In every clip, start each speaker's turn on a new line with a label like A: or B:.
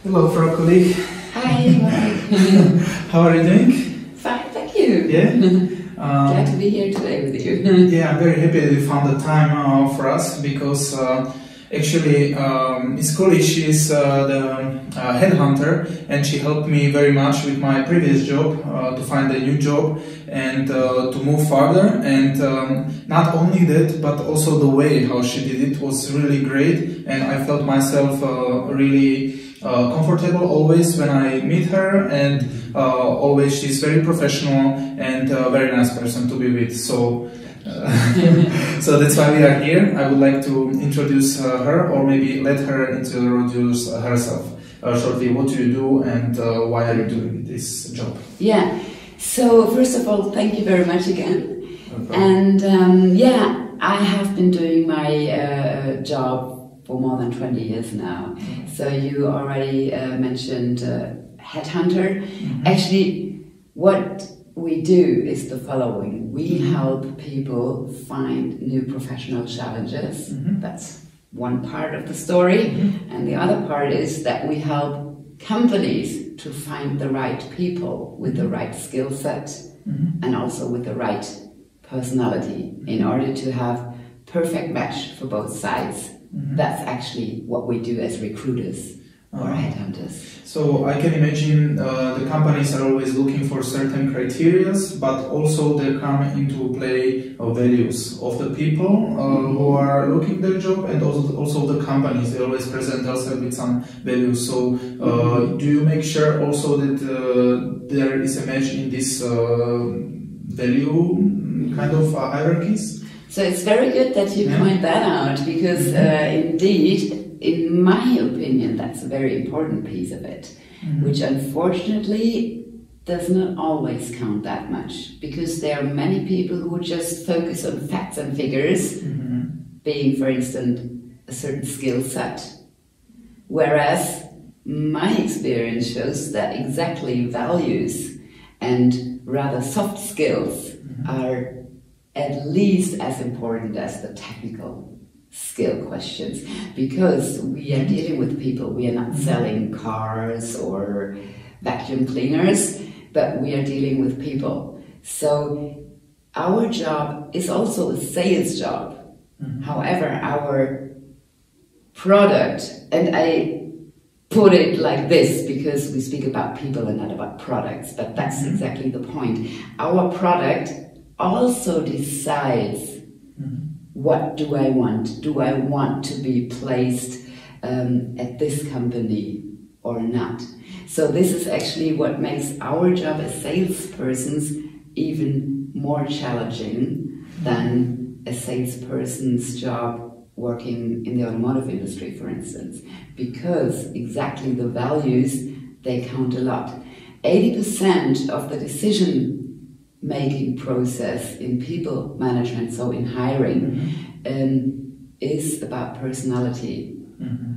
A: Hello, Frau Kulich.
B: Hi, Mike.
A: How are you doing?
B: Fine, thank you.
A: Yeah?
B: Glad to be here today with you.
A: Yeah, I'm very happy that you found the time for us because actually Miss Kulich, she's the headhunter, and she helped me very much with my previous job to find a new job and to move further. And not only that, but also the way how she did it was really great, and I felt myself really comfortable always when I meet her, and always she's very professional and a very nice person to be with. So so that's why we are here. I would like to introduce her, or maybe let her introduce herself shortly. What do you do, and why are you doing this job?
B: Yeah, so first of all, thank you very much again.
A: No
B: and yeah, I have been doing my job for more than 20 years now. So you already mentioned headhunter. Actually, what we do is the following. We help people find new professional challenges. That's one part of the story. And the other part is that we help companies to find the right people with the right skill set and also with the right personality in order to have perfect match for both sides. That's actually what we do as recruiters or headhunters.
A: So I can imagine the companies are always looking for certain criteria, but also they come into play values of the people who are looking their job, and also the companies. They always present themselves with some values. So do you make sure also that there is a match in this value kind of hierarchies?
B: So it's very good that you point that out, because indeed, in my opinion, that's a very important piece of it, which unfortunately does not always count that much, because there are many people who just focus on facts and figures, being, for instance, a certain skill set, whereas my experience shows that exactly values and rather soft skills are at least as important as the technical skill questions, because we are dealing with people. We are not selling cars or vacuum cleaners, but we are dealing with people. So our job is also a sales job. However, our product, and I put it like this because we speak about people and not about products, but that's exactly the point. Our product also decides, what do I want? Do I want to be placed at this company or not? So this is actually what makes our job as salespersons even more challenging than a salesperson's job working in the automotive industry, for instance, because exactly the values, they count a lot. 80% of the decision-making process in people management, so in hiring, is about personality.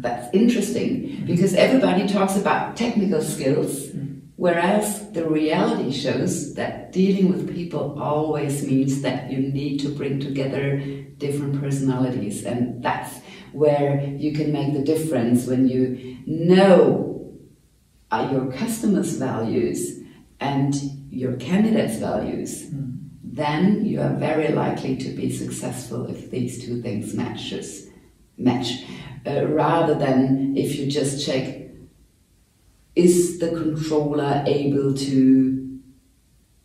B: That's interesting, because everybody talks about technical skills, whereas the reality shows that dealing with people always means that you need to bring together different personalities, and that's where you can make the difference. When you know your customers' values and your candidates' values, then you are very likely to be successful if these two things match. Rather than if you just check, is the controller able to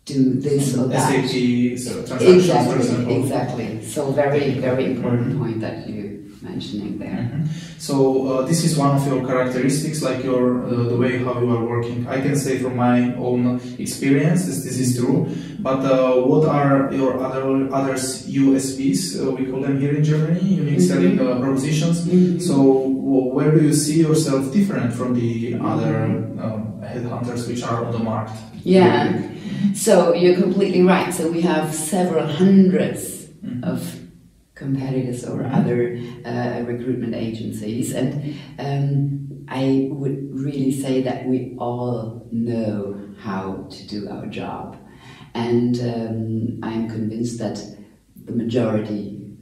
B: do this or that?
A: SAP, so transactions, for example.
B: Exactly. So very, very important point that you're mentioning there.
A: So this is one of your characteristics, like your the way how you are working. I can say from my own experience this is true. But what are your other USPs? We call them here in Germany, unique selling propositions. So where do you see yourself different from the other headhunters which are on the market?
B: Yeah. So you're completely right. So we have several hundreds of competitors or other recruitment agencies, and I would really say that we all know how to do our job, and I'm convinced that the majority,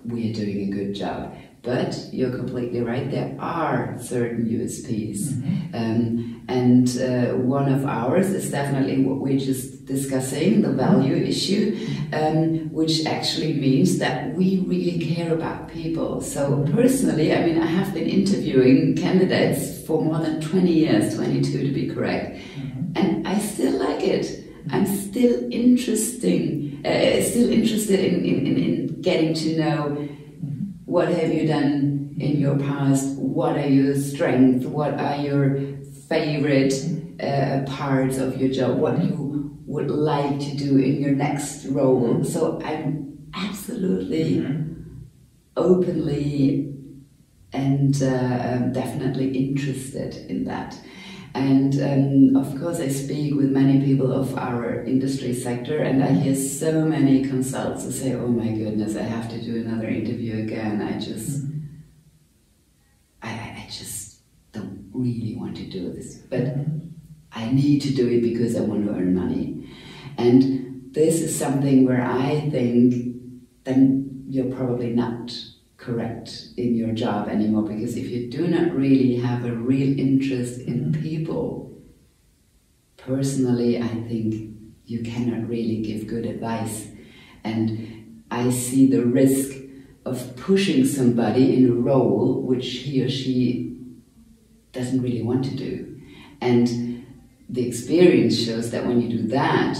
B: we are doing a good job. But you're completely right, there are certain USPs. One of ours is definitely what we're just discussing, the value issue, which actually means that we really care about people. So personally, I mean, I have been interviewing candidates for more than 20 years, 22 to be correct, and I still like it. I'm still interested in getting to know what have you done in your past, what are your strengths, what are your favorite parts of your job, what you would like to do in your next role. So I'm absolutely openly and definitely interested in that. And of course I speak with many people of our industry sector, and I hear so many consultants who say, oh my goodness, I have to do another interview again. I just don't really want to do this, but I need to do it because I want to earn money. And this is something where I think then you're probably not correct in your job anymore, because if you do not really have a real interest in people, personally I think you cannot really give good advice. And I see the risk of pushing somebody in a role which he or she doesn't really want to do. And the experience shows that when you do that,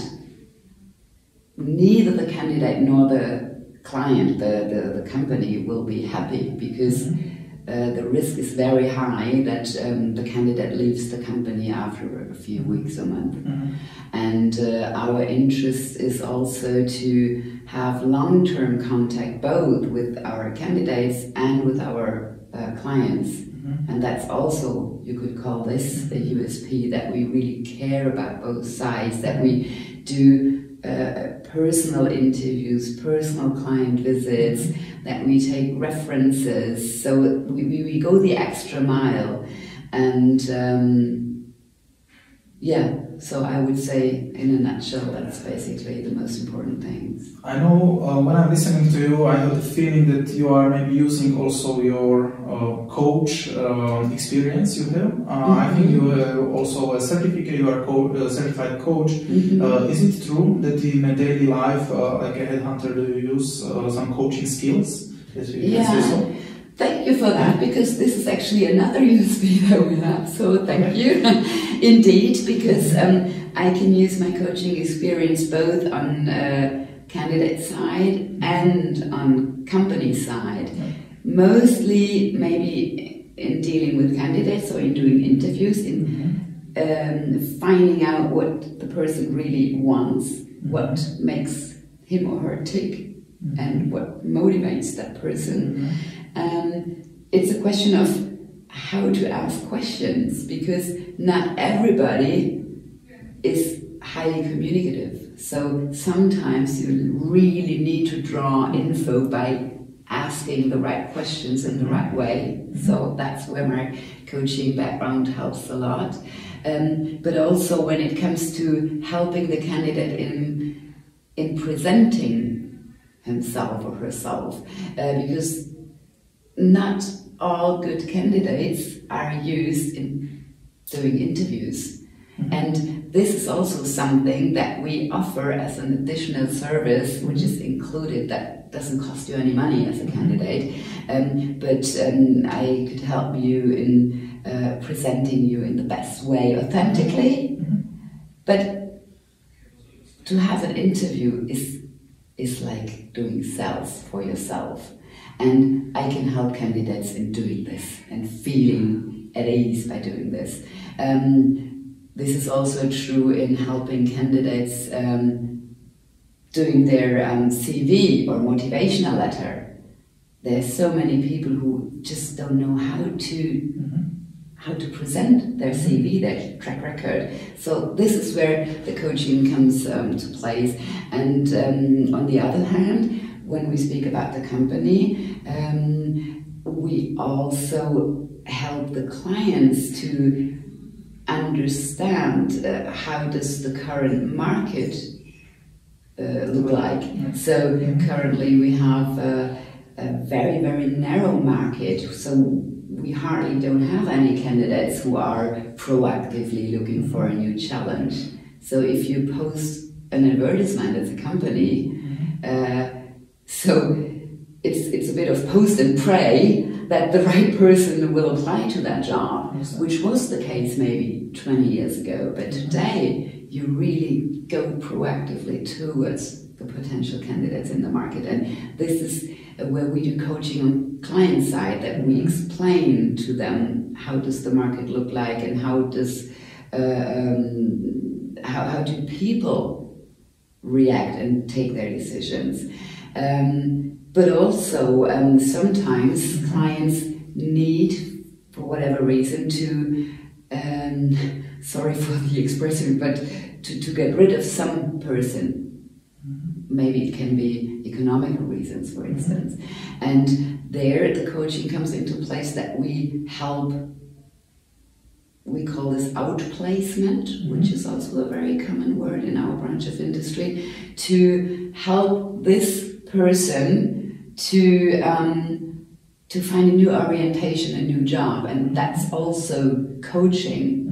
B: neither the candidate nor the client, the company, will be happy, because the risk is very high that the candidate leaves the company after a few weeks or month. And our interest is also to have long-term contact both with our candidates and with our clients. And that's also, you could call this a USP, that we really care about both sides, that we do personal interviews, personal client visits, that we take references, so we go the extra mile. And yeah, so I would say in a nutshell that's basically the most important things.
A: I know when I'm listening to you, I have the feeling that you are maybe using also your coach experience you have. I think you have also a certificate, you are a certified coach. Is it true that in a daily life, like a headhunter, do you use some coaching skills?
B: Yeah. Thank you for that, because this is actually another USP that we have, so thank you. Indeed, because I can use my coaching experience both on candidate side and on company side. Mostly maybe in dealing with candidates or in doing interviews, in finding out what the person really wants, what makes him or her tick, and what motivates that person. It's a question of how to ask questions, because not everybody is highly communicative. So sometimes you really need to draw info by asking the right questions in the right way. So that's where my coaching background helps a lot. But also when it comes to helping the candidate in presenting himself or herself, because not all good candidates are used in doing interviews. And this is also something that we offer as an additional service, which is included, that doesn't cost you any money as a candidate, but I could help you in presenting you in the best way, authentically. But to have an interview is like doing sales for yourself. And I can help candidates in doing this and feeling at ease by doing this. This is also true in helping candidates doing their CV or motivational letter. There's so many people who just don't know how to present their CV, their track record. So this is where the coaching comes to place. And on the other hand, when we speak about the company, we also help the clients to understand how does the current market look like. So currently we have a very, very narrow market, so we hardly don't have any candidates who are proactively looking for a new challenge. So if you post an advertisement as a company, so it's a bit of post and pray that the right person will apply to that job, which was the case maybe 20 years ago. But today, you really go proactively towards the potential candidates in the market. And this is where we do coaching on client side, that we explain to them how does the market look like, and how does how do people react and take their decisions. But also sometimes clients need, for whatever reason, to sorry for the expression, but to get rid of some person. Maybe it can be economical reasons, for instance. And there the coaching comes into place, that we help. We call this outplacement, which is also a very common word in our branch of industry, to help this person to find a new orientation, a new job, and that's also coaching.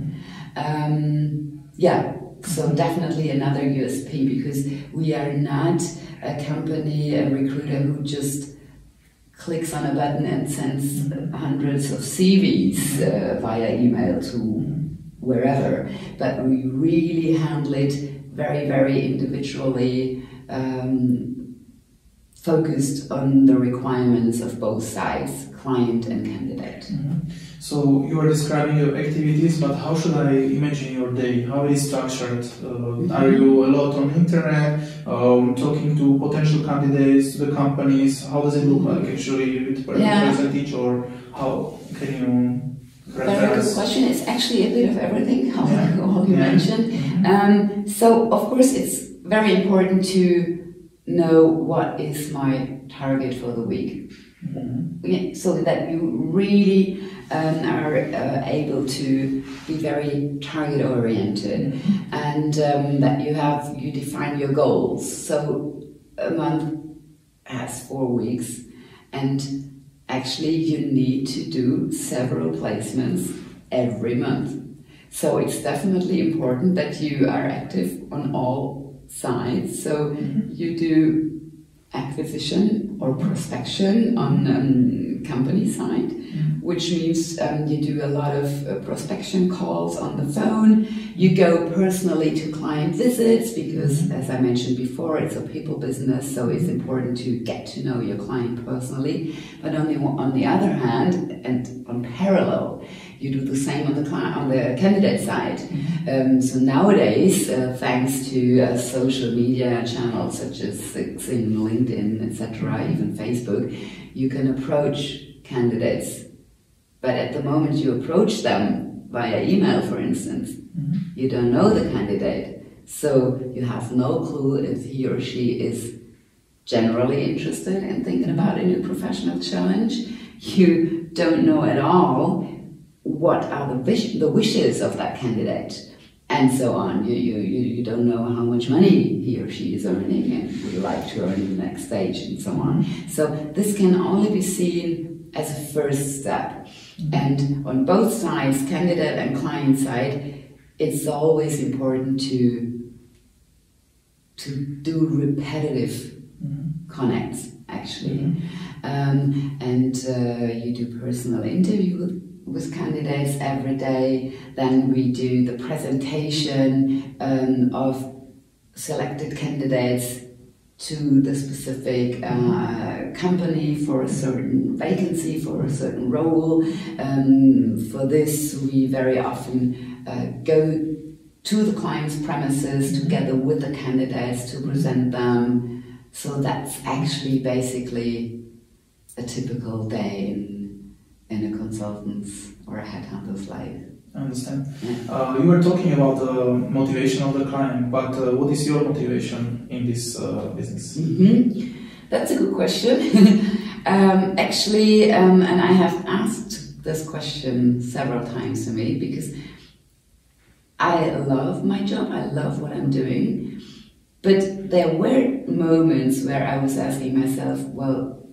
B: So definitely another USP, because we are not a company, a recruiter who just clicks on a button and sends hundreds of CVs via email to wherever, but we really handle it very, very individually, focused on the requirements of both sides, client and candidate.
A: So you are describing your activities, but how should I imagine your day? How is it structured? Are you a lot on internet, talking to potential candidates, to the companies? How does it look like actually with present each, or how can you?
B: Very good question. It's actually a bit of everything, all you mentioned. So of course it's very important to know what is my target for the week, so that you really are able to be very target oriented, and that you define your goals. So a month has 4 weeks, and actually you need to do several placements every month. So it's definitely important that you are active on all sides. So you do acquisition or prospection on company side, which means you do a lot of prospection calls on the phone. You go personally to client visits, because as I mentioned before, it's a people business, so it's important to get to know your client personally. But on the other hand, and on parallel, you do the same on the candidate side. So nowadays, thanks to social media channels such as LinkedIn, etc., even Facebook, you can approach candidates. But at the moment you approach them via email, for instance, you don't know the candidate. So you have no clue if he or she is generally interested in thinking about a new professional challenge. You don't know at all what are the wishes of that candidate, and so on. You don't know how much money he or she is earning and would like to earn in the next stage, and so on. So this can only be seen as a first step. And on both sides, candidate and client side, it's always important to do repetitive connects, actually. You do personal interview with candidates every day. Then we do the presentation of selected candidates to the specific company for a certain vacancy, for a certain role. For this, we very often go to the client's premises together with the candidates to present them. So that's actually basically a typical day in a consultant's or a headhunter's life.
A: I understand. Yeah. You were talking about the motivation of the client, but what is your motivation in this business?
B: That's a good question. Actually, and I have asked this question several times to me, because I love my job, I love what I'm doing, but there were moments where I was asking myself, well,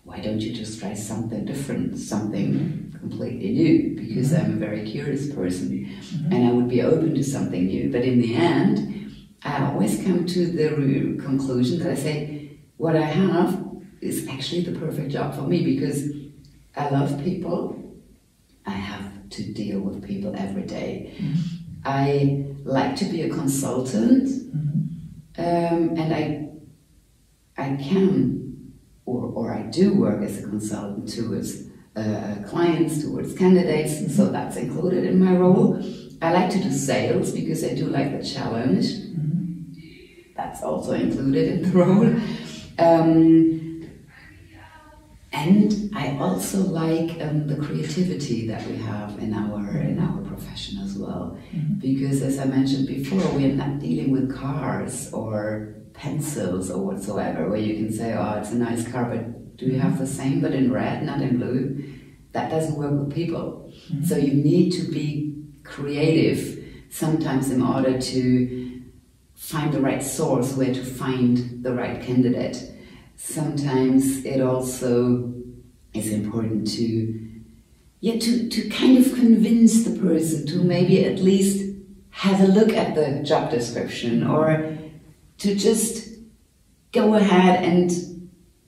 B: why don't you just try something different, something completely new? Because I'm a very curious person and I would be open to something new. But in the end, I always come to the conclusion that I say, what I have is actually the perfect job for me, because I love people. I have to deal with people every day. I like to be a consultant, and I can, or I do work as a consultant towards clients, towards candidates, so that's included in my role. I like to do sales because I do like the challenge. That's also included in the role. And I also like the creativity that we have in our profession as well, because as I mentioned before, we are not dealing with cars or pencils or whatsoever, where you can say, oh, it's a nice car, but do you have the same but in red, not in blue? That doesn't work with people. So you need to be creative sometimes in order to find the right source, where to find the right candidate. Sometimes it also is important to kind of convince the person to maybe at least have a look at the job description, or to just go ahead and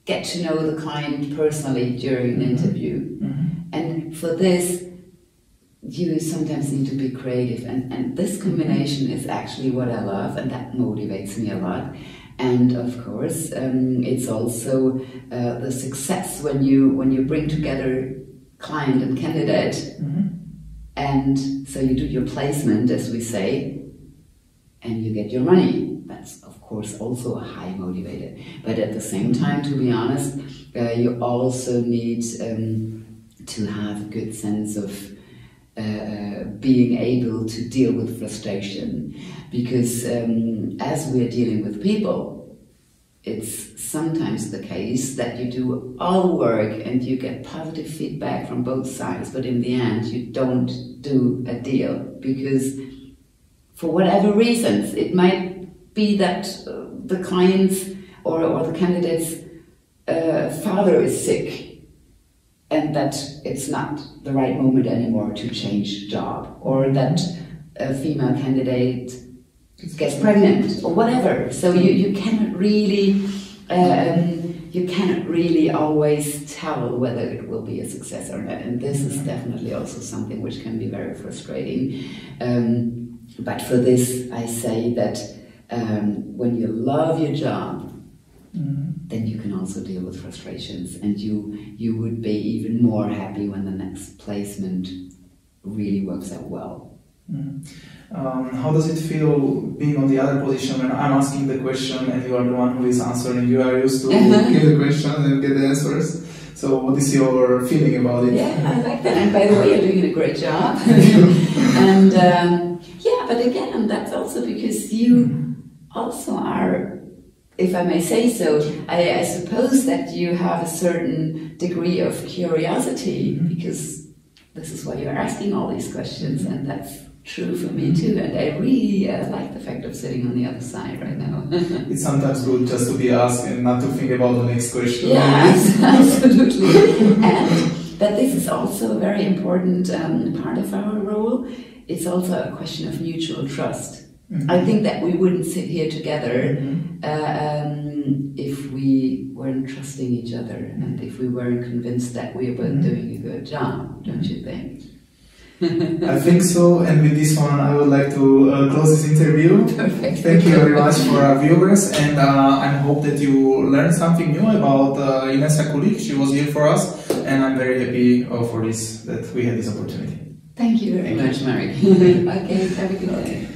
B: get to know the client personally during an interview. And for this, you sometimes need to be creative, and this combination is actually what I love, and that motivates me a lot. And of course, it's also the success when you bring together client and candidate, and so you do your placement, as we say, and you get your money. That's of course also a high motivator. But at the same time, to be honest, you also need to have a good sense of being able to deal with frustration, because as we're dealing with people, it's sometimes the case that you do all the work and you get positive feedback from both sides, but in the end you don't do a deal, because for whatever reasons, it might be that the client's or the candidate's father is sick, and that it's not the right moment anymore to change job, or that a female candidate gets pregnant, or whatever. So you cannot really always tell whether it will be a success or not. And this is definitely also something which can be very frustrating. But for this, I say that when you love your job, then you can also deal with frustrations, and you would be even more happy when the next placement really works out well.
A: How does it feel being on the other position when I'm asking the question and you are the one who is answering? You are used to give the question and get the answers. So what is your feeling about it?
B: Yeah, I like that. And by the way, you're doing a great job. And yeah, but again, that's also because you also are, if I may say so, I suppose that you have a certain degree of curiosity, because this is why you're asking all these questions, and that's true for me too. And I really like the fact of sitting on the other side right now.
A: It's sometimes good just to be asked and not to think about the next question.
B: Yes, absolutely. But this is also a very important part of our role. It's also a question of mutual trust. I think that we wouldn't sit here together if we weren't trusting each other, and if we weren't convinced that we were doing a good job, don't you think?
A: I think so, and with this one I would like to close this interview.
B: Perfect.
A: Thank you very much for our viewers, and I hope that you learned something new about Inessa Kulich. She was here for us, and I'm very happy for this, that we had this opportunity.
B: Thank you very much, Marek. Okay, have a good day.